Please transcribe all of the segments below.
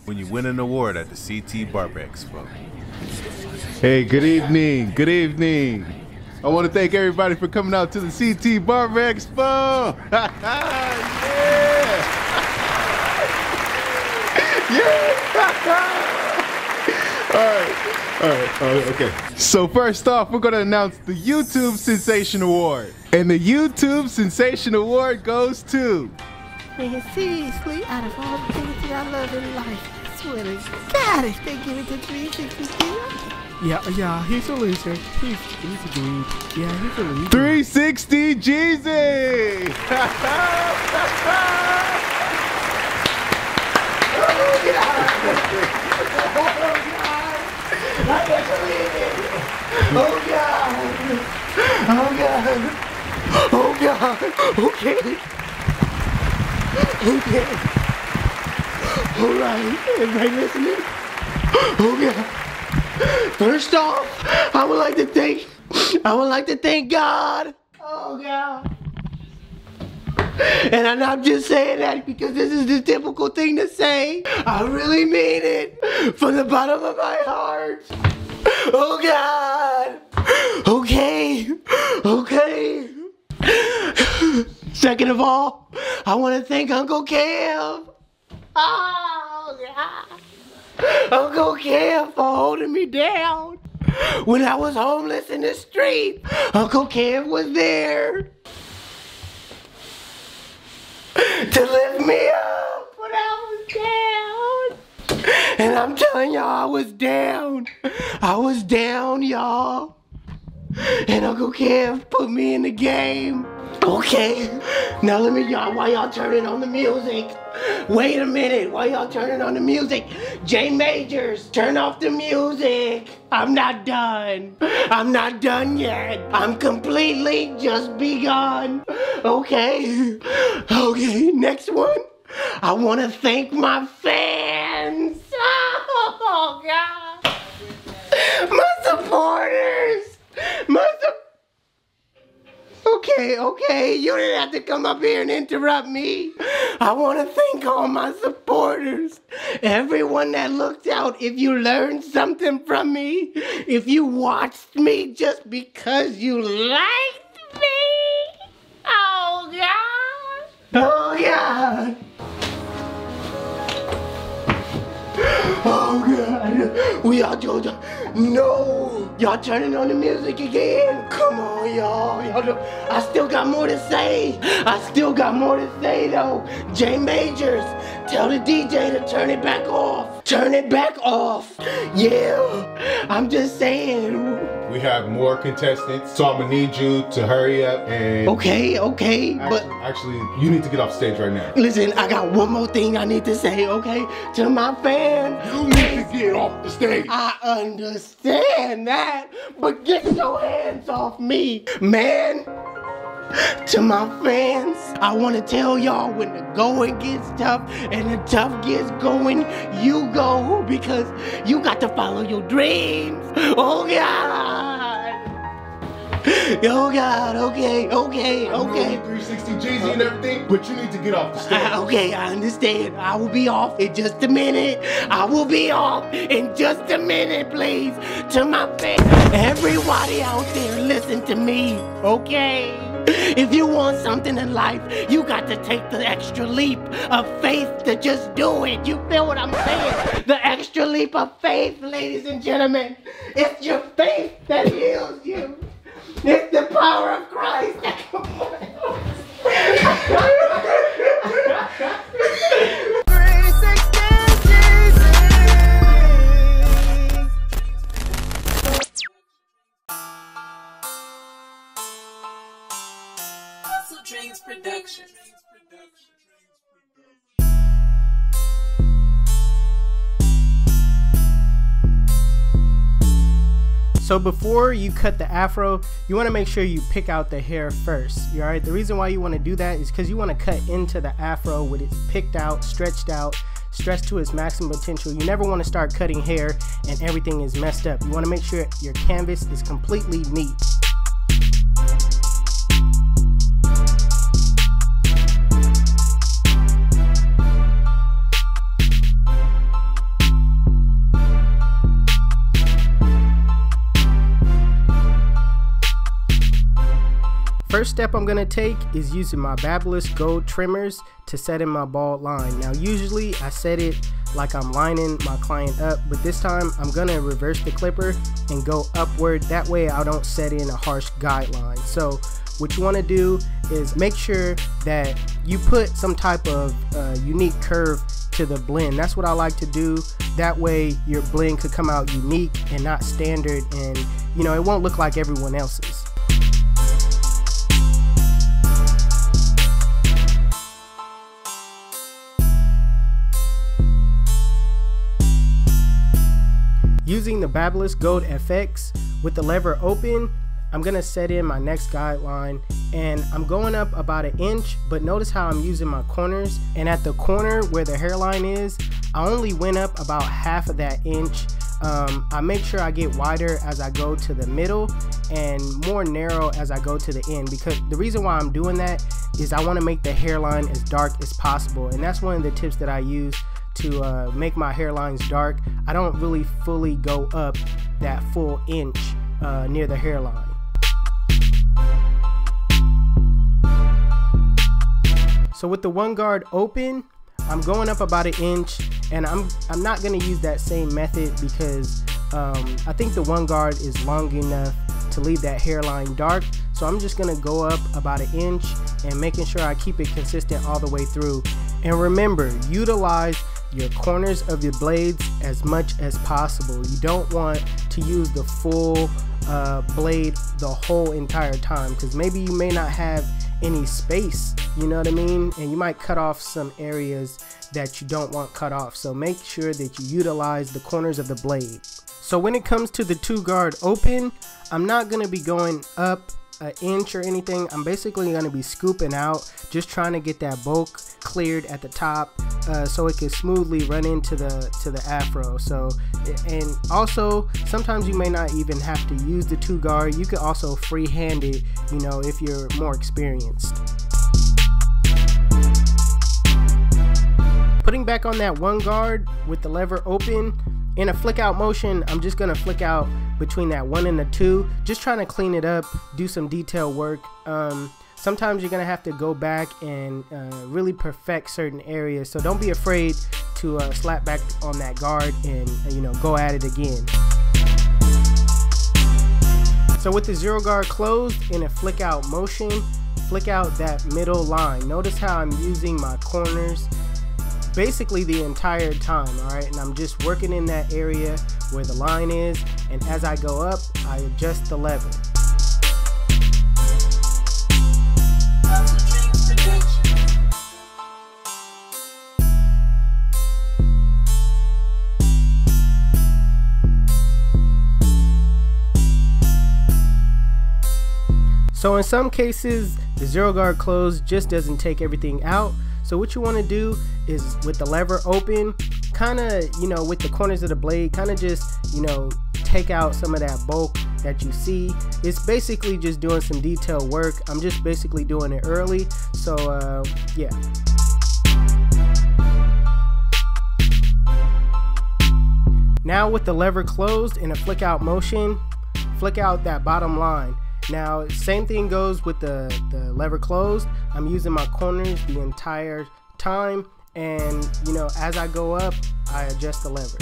when you win an award at the CT Barber Expo. Hey, good evening. Good evening. I want to thank everybody for coming out to the CT Barber Expo. All right, okay. So first off, we're gonna announce the YouTube Sensation Award. And the YouTube Sensation Award goes to... Man, seriously, out of all the things that I love in life, I swear to God, if they give it to 360, Yeah, he's a loser. He's a dude. Yeah, he's a loser. 360 Jeezy! I can't believe it! Oh God! Oh God! Oh God! Okay! Okay! Alright, everybody listening? Oh God! First off, I would like to thank God! Oh God! And I'm not just saying that because this is the typical thing to say. I really mean it from the bottom of my heart. Oh God. Okay. Okay. Second of all, I want to thank Uncle Kev. Oh God. Uncle Kev for holding me down. When I was homeless in the street, Uncle Kev was there to lift me up when I was down. And I'm telling y'all, I was down. I was down, y'all. And Uncle Kev put me in the game. Okay, now let me, y'all, while y'all turning on the music. Wait a minute, while y'all turning on the music. J Majors, turn off the music. I'm not done. I'm not done yet. I'm completely just begun. Okay, okay, next one. I want to thank my fans. Oh, God. My supporters. Okay, you didn't have to come up here and interrupt me. I want to thank all my supporters. Everyone that looked out, if you learned something from me, if you watched me just because you liked me. Oh, God. Oh, God. Oh God, we all told y'all, no, y'all turning on the music again. Come on, y'all know, I still got more to say. Though. J Majors, tell the DJ to turn it back off. Turn it back off. Yeah, I'm just saying. We have more contestants, so I'm gonna need you to hurry up and... Okay, Actually, you need to get off stage right now. Listen, I got one more thing I need to say, okay? To my fans. You need to get off the stage. I understand that, but get your hands off me, man. To my fans, I want to tell y'all, when the going gets tough and the tough gets going, you go, because you got to follow your dreams. Oh God. Oh God, okay. 360 Jeezy and everything, but you need to get off the stage. Okay, I understand. I will be off in just a minute. Please. To my fans, everybody out there, listen to me, okay? If you want something in life, you got to take the extra leap of faith to just do it. You feel what I'm saying? The extra leap of faith, ladies and gentlemen. It's your faith that heals you. It's the power of Christ that HustleDreamProduction. So before you cut the afro, you want to make sure you pick out the hair first. You alright? The reason why you want to do that is because you want to cut into the afro with it picked out, stretched to its maximum potential. You never want to start cutting hair and everything is messed up. You want to make sure your canvas is completely neat. first step I'm gonna take is using my Babyliss Gold trimmers to set in my bald line. Now usually I set it like I'm lining my client up, but this time I'm gonna reverse the clipper and go upward. That way I don't set in a harsh guideline. So what you want to do is make sure that you put some type of unique curve to the blend. That's what I like to do. That way your blend could come out unique and not standard, and you know, it won't look like everyone else's. Using the Babyliss Gold FX with the lever open, I'm gonna set in my next guideline, and I'm going up about 1 inch, but notice how I'm using my corners, and at the corner where the hairline is, I only went up about half of that inch. I make sure I get wider as I go to the middle and more narrow as I go to the end, because the reason why I'm doing that is I want to make the hairline as dark as possible, and that's one of the tips that I use to make my hairlines dark. I don't really fully go up that full inch near the hairline. So with the one guard open, I'm going up about 1 inch, and I'm not going to use that same method because I think the one guard is long enough to leave that hairline dark. So I'm just going to go up about 1 inch and making sure I keep it consistent all the way through. And remember, utilize your corners of your blades as much as possible. You don't want to use the full blade the whole entire time, because maybe you may not have any space, you know what I mean, and you might cut off some areas that you don't want cut off. So make sure that you utilize the corners of the blade. So when it comes to the 2 guard open, I'm not going to be going up 1 inch or anything. I'm basically going to be scooping out, just trying to get that bulk cleared at the top so it can smoothly run into the afro. So, and also sometimes you may not even have to use the 2 guard. You could also freehand it, you know, if you're more experienced. Putting back on that 1 guard with the lever open, in a flick out motion, I'm just gonna flick out between that 1 and the 2, just trying to clean it up, do some detail work. Sometimes you're gonna have to go back and really perfect certain areas, so don't be afraid to slap back on that guard and you know, go at it again. So with the 0 guard closed, in a flick out motion, flick out that middle line. Notice how I'm using my corners basically the entire time, alright? And I'm just working in that area where the line is, and as I go up, I adjust the lever. So in some cases, the 0 guard close just doesn't take everything out. So what you want to do is, with the lever open, kind of, you know, with the corners of the blade, kind of just, you know, take out some of that bulk that you see. It's basically just doing some detail work. I'm just basically doing it early. So yeah. Now with the lever closed, in a flick out motion, flick out that bottom line. Now, same thing goes with the lever closed. I'm using my corners the entire time, and you know, as I go up, I adjust the lever.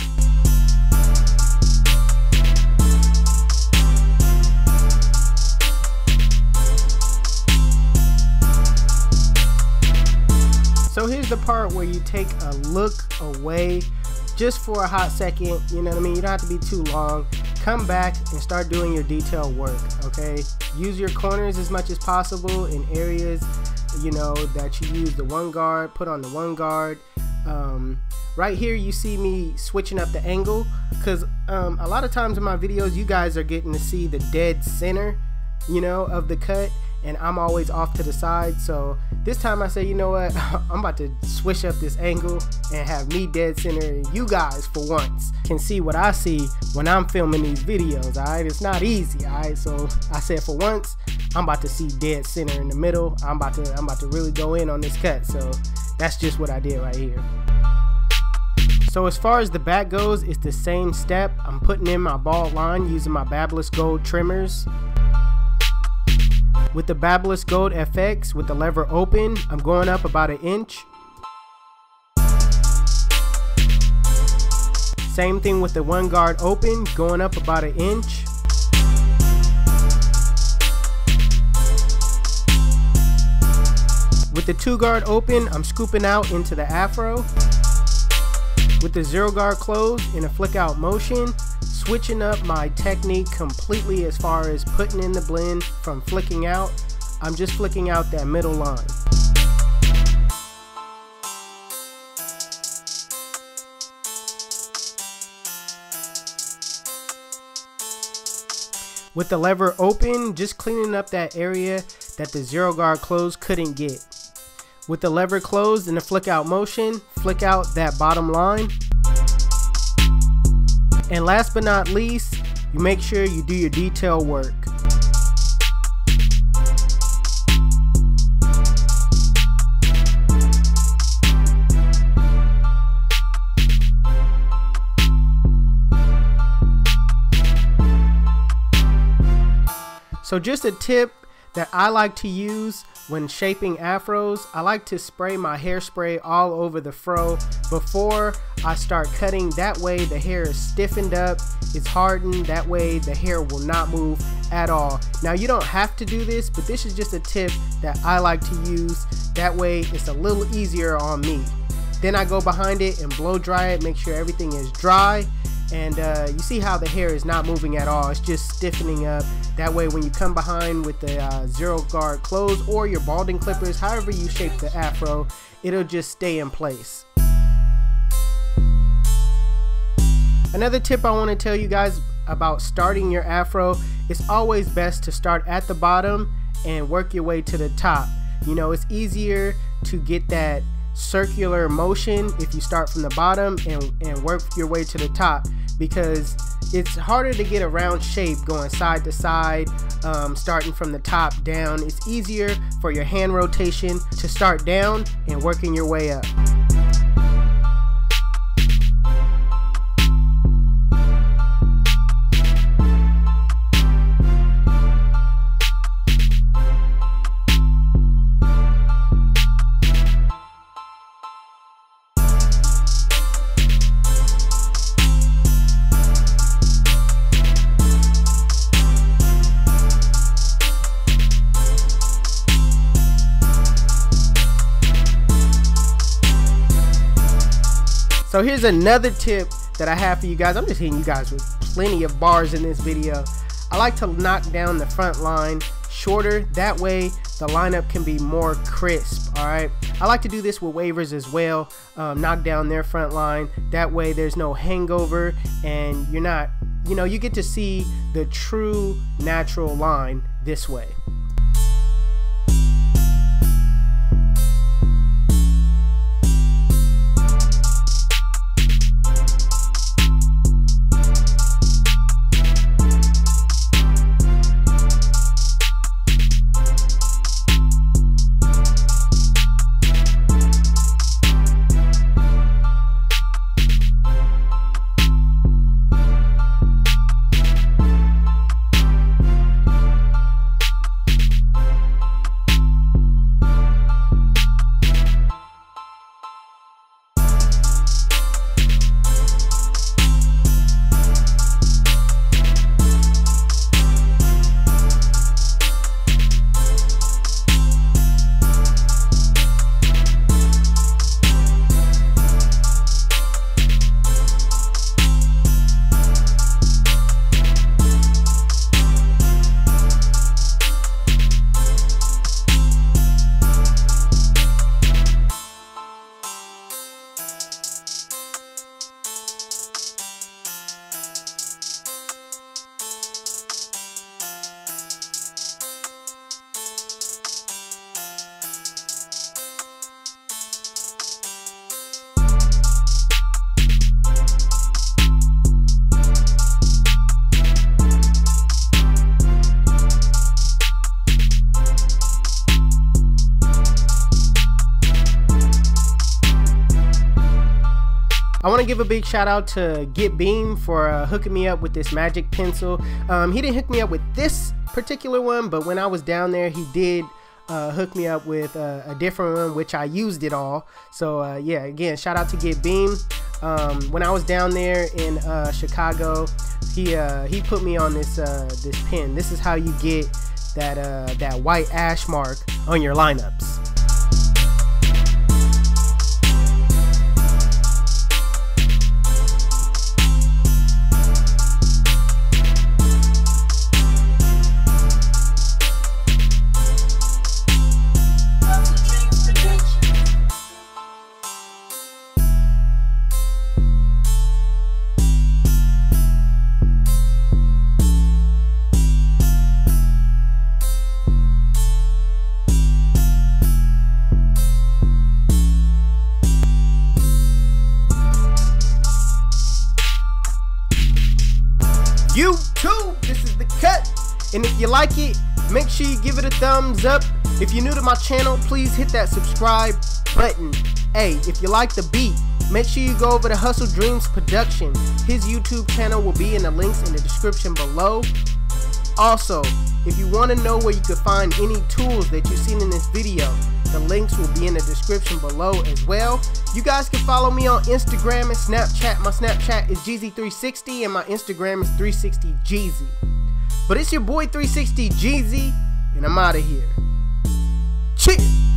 So here's the part where you take a look away just for a hot second, you know what I mean? You don't have to be too long. Come back and start doing your detail work, okay? Use your corners as much as possible in areas, you know, that you use the 1 guard, put on the 1 guard. Right here you see me switching up the angle, because a lot of times in my videos you guys are getting to see the dead center, you know, of the cut, and I'm always off to the side. So this time I say, you know what, I'm about to switch up this angle and have me dead center, and you guys for once can see what I see when I'm filming these videos. Alright, it's not easy. Alright, so I said for once I'm about to see dead center in the middle. I'm about to really go in on this cut. So that's just what I did right here. So as far as the back goes, it's the same step. I'm putting in my bald line using my Babyliss Gold trimmers. With the Babyliss Gold FX, with the lever open, I'm going up about 1 inch. Same thing with the one guard open, going up about 1 inch. With the 2 guard open, I'm scooping out into the Afro. With the 0 guard closed in a flick out motion, switching up my technique completely as far as putting in the blend from flicking out. I'm just flicking out that middle line. With the lever open, just cleaning up that area that the 0 guard closed couldn't get. With the lever closed in a flick out motion, flick out that bottom line. And last but not least, you make sure you do your detail work. So just a tip that I like to use when shaping afros, I like to spray my hairspray all over the fro before I start cutting. That way the hair is stiffened up, it's hardened, that way the hair will not move at all. Now you don't have to do this, but this is just a tip that I like to use. That way it's a little easier on me. Then I go behind it and blow dry it, make sure everything is dry. And you see how the hair is not moving at all, it's just stiffening up. That way when you come behind with the 0 guard closed or your balding clippers, however you shape the afro, it'll just stay in place. Another tip I want to tell you guys about starting your afro, it's always best to start at the bottom and work your way to the top. You know, it's easier to get that circular motion if you start from the bottom and work your way to the top, because it's harder to get a round shape going side to side, starting from the top down. It's easier for your hand rotation to start down and working your way up. So here's another tip that I have for you guys. I'm just hitting you guys with plenty of bars in this video. I like to knock down the front line shorter. That way the lineup can be more crisp, all right? I like to do this with wavers as well. Knock down their front line. That way there's no hangover and you're not, you know, you get to see the true natural line this way. I want to give a big shout out to Get Beam for hooking me up with this magic pencil. He didn't hook me up with this particular one, but when I was down there, he did hook me up with a different one, which I used it all. So yeah, again, shout out to Get Beam. When I was down there in Chicago, he put me on this pen. This is how you get that white ash mark on your lineups. YouTube, this is the cut, and if you like it, make sure you give it a thumbs up. If you're new to my channel, please hit that subscribe button. Hey, if you like the beat, make sure you go over to HustleDreamProduction. His YouTube channel will be in the links in the description below. Also, if you want to know where you can find any tools that you've seen in this video, the links will be in the description below as well. You guys can follow me on Instagram and Snapchat. My Snapchat is Jeezy360 and my Instagram is 360Jeezy. But it's your boy 360Jeezy, and I'm out of here. Cheers!